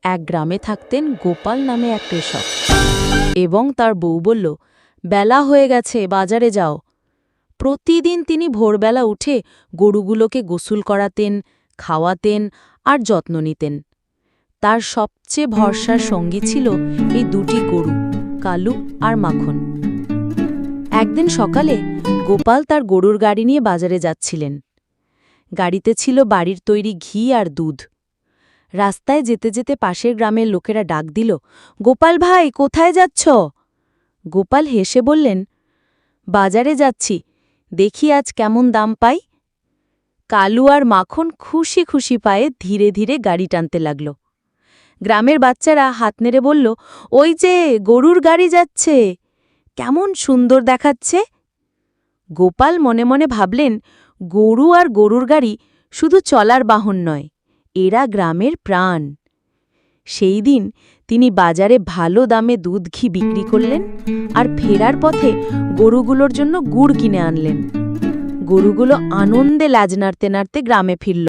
এক গ্রামে থাকতেন গোপাল নামে এক কৃষক এবং তার বউ বলল, বেলা হয়ে গেছে, বাজারে যাও। প্রতিদিন তিনি ভোরবেলা উঠে গরুগুলোকে গোসল করাতেন, খাওয়াতেন আর যত্ন নিতেন। তার সবচেয়ে ভরসার সঙ্গী ছিল এই দুটি গরু, কালু আর মাখন। একদিন সকালে গোপাল তার গরুর গাড়ি নিয়ে বাজারে যাচ্ছিলেন। গাড়িতে ছিল বাড়ির তৈরি ঘি আর দুধ। রাস্তায় যেতে যেতে পাশের গ্রামের লোকেরা ডাক দিল, গোপাল ভাই, কোথায় যাচ্ছ? গোপাল হেসে বললেন, বাজারে যাচ্ছি, দেখি আজ কেমন দাম পাই। কালু আর মাখন খুশি খুশি পায়ে ধীরে ধীরে গাড়ি টানতে লাগল। গ্রামের বাচ্চারা হাত নেড়ে বলল, ওই যে গরুর গাড়ি যাচ্ছে, কেমন সুন্দর দেখাচ্ছে। গোপাল মনে মনে ভাবলেন, গরু আর গরুর গাড়ি শুধু চলার বাহন নয়, এরা গ্রামের প্রাণ। সেই দিন তিনি বাজারে ভালো দামে দুধ ঘি বিক্রি করলেন আর ফেরার পথে গরুগুলোর জন্য গুড় কিনে আনলেন। গরুগুলো আনন্দে লাজ নাড়তে নাড়তে গ্রামে ফিরল।